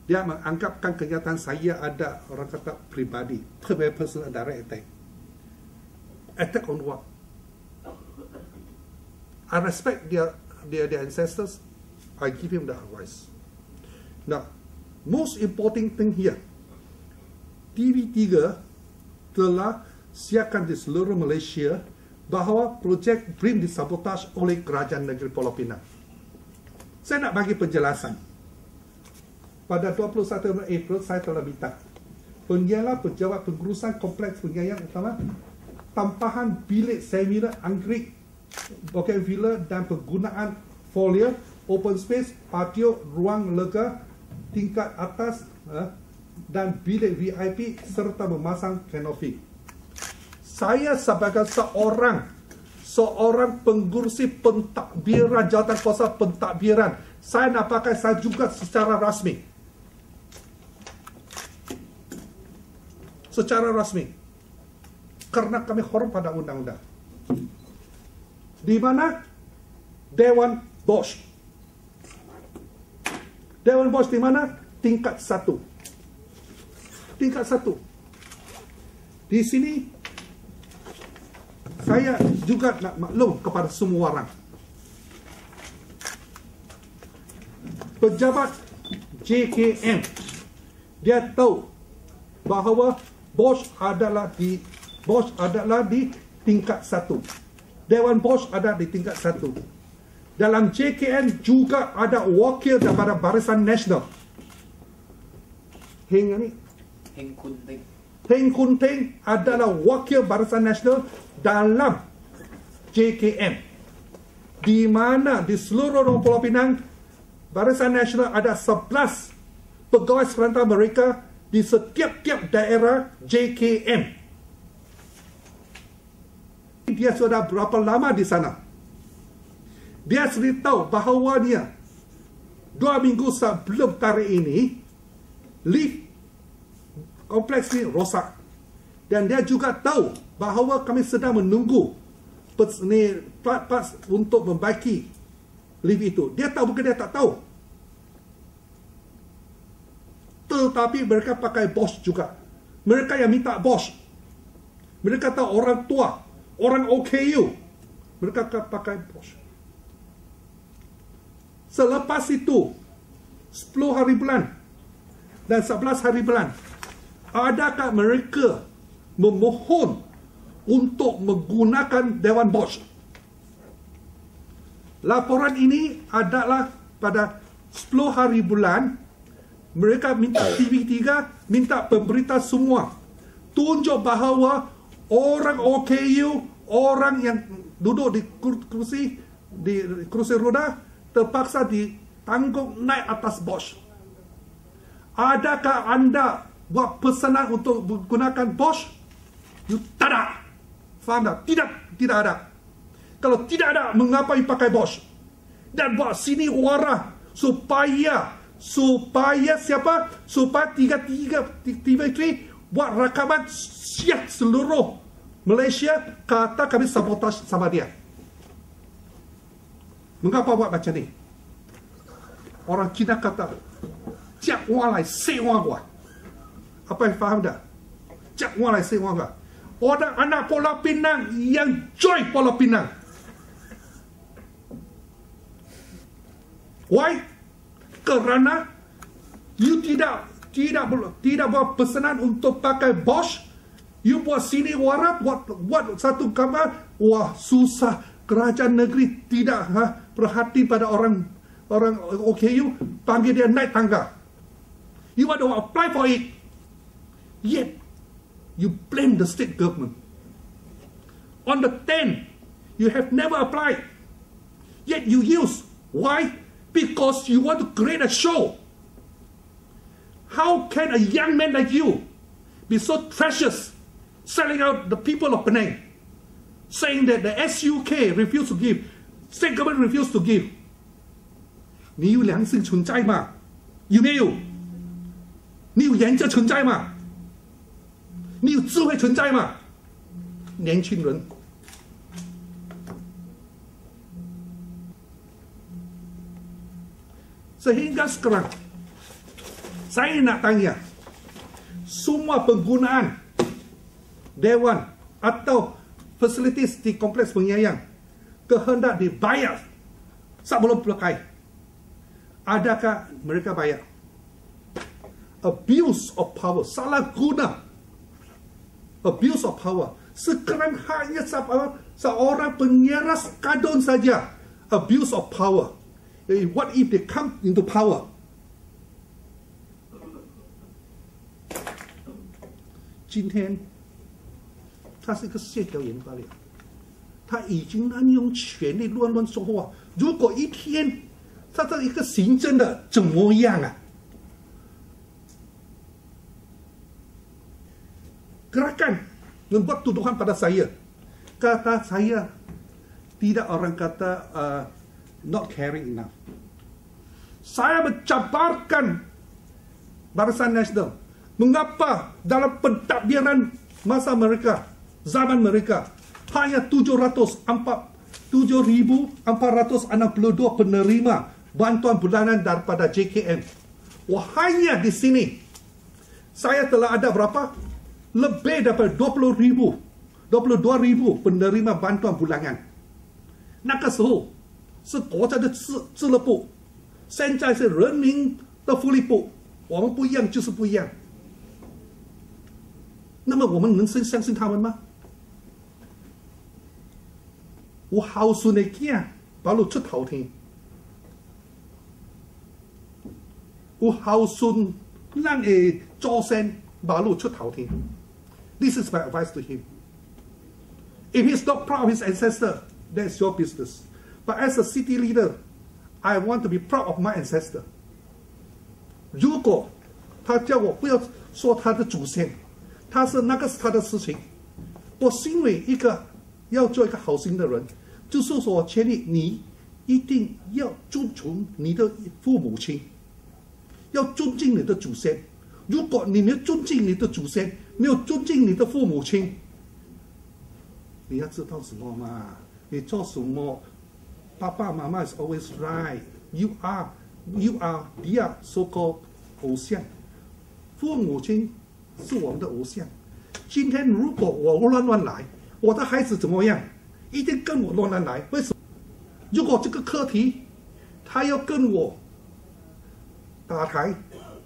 Dia menganggapkan kenyataan saya ada orang kata pribadi, personal direct attack. Attack on what? I respect their ancestors. I give him the advice. Now, most important thing here, TV3 telah siarkan di seluruh Malaysia bahawa projek BRIM disabotaj oleh Kerajaan Negeri Pulau Pinang. Saya nak bagi penjelasan. Pada 21 April saya telah minta pengialah pejabat pengurusan kompleks pengayaran utama tampahan bilik seminar anggerik, bukit villa dan penggunaan folia, open space, patio, ruang lega tingkat atas dan bilik VIP serta memasang kanopi. Saya sebagai seorang pengurusi pentadbiran, jawatan kuasa pentadbiran, saya nak pakai saya juga secara rasmi. Secara rasmi. Karena kami hormat pada undang-undang. Di mana? Dewan Bos. Dewan Bos di mana? Tingkat 1. Tingkat 1. Di sini saya juga nak maklum kepada semua orang. Pejabat JKM dia tahu bahawa Bos adalah di tingkat 1. Dewan Bos ada di tingkat 1. Dalam JKN juga ada wakil daripada Barisan Nasional. Heng Kun Teng adalah wakil Barisan Nasional dalam JKM. Di mana di seluruh Pulau Pinang Barisan Nasional ada 11 pegawai serentak mereka di setiap-tiap daerah JKM. Dia sudah berapa lama di sana? Dia sendiri tahu bahawa dia 2 minggu sebelum tarikh ini lift kompleks ini rosak. Dan dia juga tahu bahawa kami sedang menunggu plat-plat untuk membaiki lift itu. Dia tahu, bukan dia tak tahu. Tetapi mereka pakai bos juga. Mereka yang minta bos. Mereka tahu orang tua, orang OKU. Mereka pakai bos. Selepas itu, 10 hari bulan dan 11 hari bulan, adakah mereka memohon untuk menggunakan Dewan Bos? Laporan ini adalah pada 10 hari bulan. Mereka minta TV3, minta pemberita semua tunjuk bahawa orang OKU, orang yang duduk di kursi roda terpaksa ditanggung naik atas bos. Adakah anda buat pesanan untuk menggunakan bos? You tak ada. Faham tak? Tidak ada. Kalau tidak ada, mengapa you pakai bos? Dan buat sini wara supaya siapa? Supaya TV3 buat rakaman siap seluruh Malaysia kata kami sabotaj sama dia. Mengapa buat macam ni? Orang Cina kata, "Jiak wang lai sei wang gua." Apa yang faham dah? "Jiak wang lai sei wang gua." Orang anak Pulau Pinang yang join Pulau Pinang. Why? Kerana you tidak buat pesanan untuk pakai bos. You buat sini warat, buat satu gambar. Wah, susah. Kerajaan negeri tidak perhati pada orang OKU. Panggil dia naik tangga. You want to apply for it. Yet, you blame the state government. On the 10th, you have never applied. Yet you use. Why? Because you want to create a show. How can a young man like you be so precious, selling out the people of Penang, saying that the SUK refused to give, state government refused to give? 你有良心存在吗？有没有？你有原则存在吗？你有智慧存在吗？年轻人。Sehingga sekarang Saya nak tanya, semua penggunaan Dewan atau fasilitis di kompleks penyayang kehendak dibayar sebelum pakai. Adakah mereka bayar? Abuse of power, salah guna. Abuse of power. Sekarang hanya seorang pengeras kadun saja. Abuse of power. What if they come into power? 今天他是一个谢条研发了，他已经滥用权力乱说话。如果一天他这一个行政的怎么样啊？Gerakan membuat tuduhan pada saya. Kata saya, tidak orang kata not caring enough. Saya mencabarkan Barisan Nasional. Mengapa dalam pentadbiran masa mereka, zaman mereka, hanya 7.462 penerima bantuan bulanan daripada JKM. Hanya di sini, saya telah ada berapa? Lebih daripada 22,000 penerima bantuan bulanan。那个时候是国家的自乐部，现在是人民的福利部，我们不一样就是不一样。那么我们能相信他们吗？有孝顺的囝把路出头天，有孝顺咱的祖先把路出头天。This is my advice to him. If he's not proud of his ancestor, that's your business. But as a city leader, I want to be proud of my ancestor. 如果他叫我不要说他的祖先，那个是他的事情。我身为一个要做一个好心的人，就是说，建议你一定要尊重你的父母亲，要尊敬你的祖先。如果你没有尊敬你的祖先，没有尊敬你的父母亲，你要知道什么嘛？你做什么？爸爸妈妈 is always right. You are their so-called 偶像。父母亲是我们的偶像。今天如果我乱来，我的孩子怎么样？一定跟我乱来。为什么？如果这个课题他要跟我打台，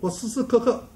我时时刻刻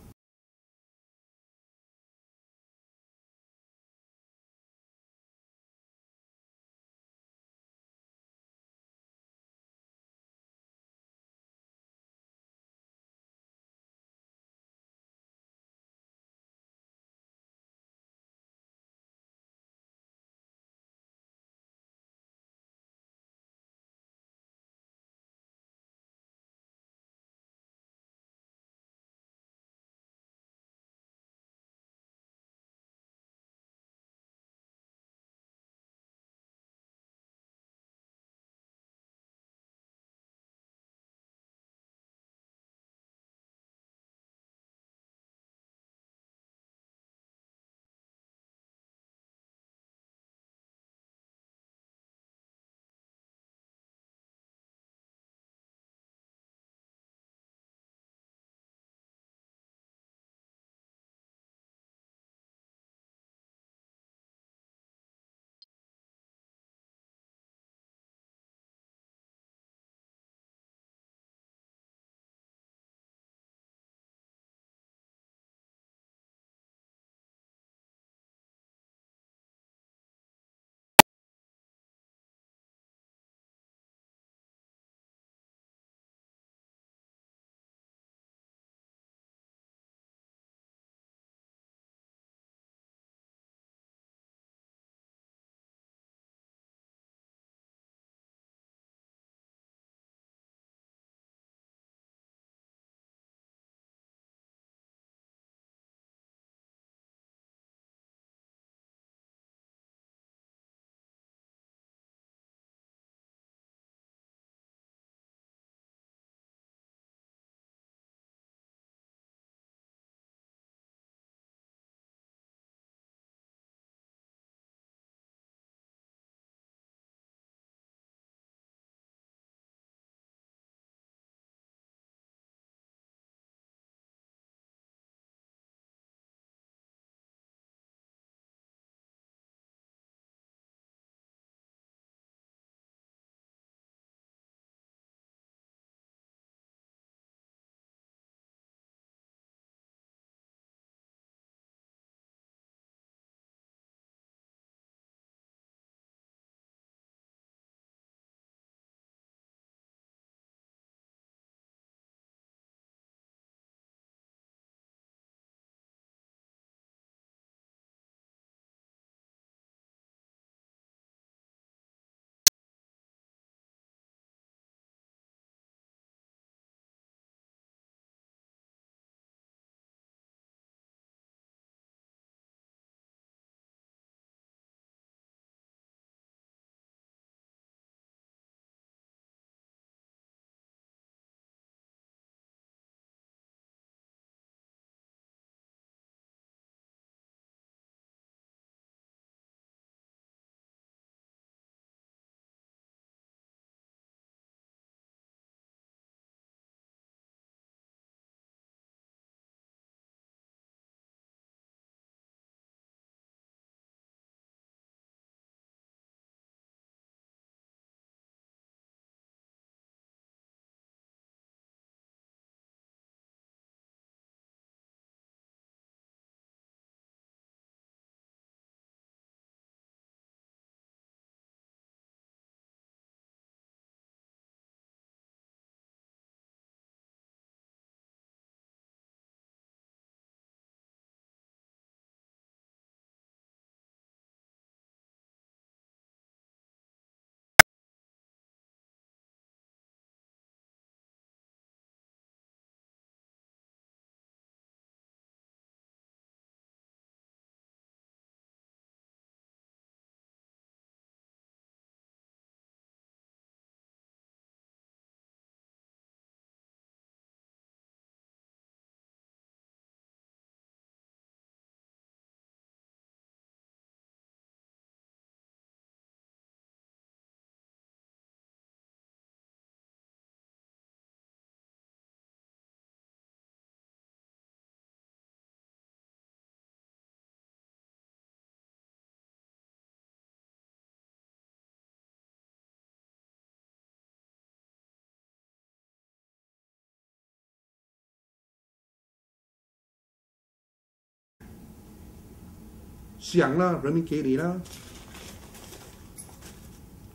想了，人民给你了。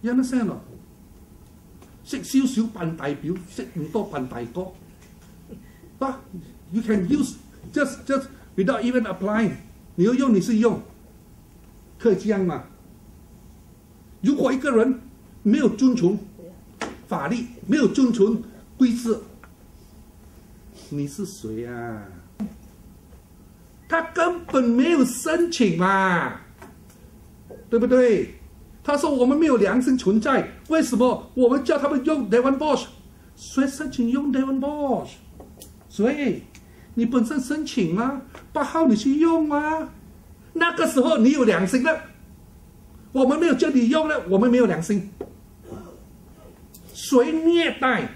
You understand 咯？識少少扮代表，識唔多扮大哥。啊 ，you can use just without even applying， 你要用你是用，可以这样吗？如果一个人没有遵从法律，没有遵从规则，你是谁啊？他根本没有申请嘛，对不对？他说我们没有良心存在，为什么我们叫他们用 Devon Bosch？ 谁申请用 Devon Bosch？ 所以你本身申请吗？8号你去用吗？那个时候你有良心了，我们没有叫你用了，我们没有良心。谁虐待？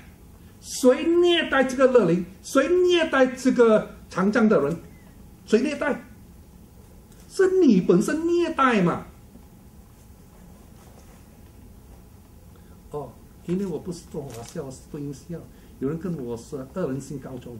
谁虐待这个乐龄？谁虐待这个长江的人？谁虐待？是你本身虐待嘛？哦，因为我不是做华校，是做音校。有人跟我说2人新高中。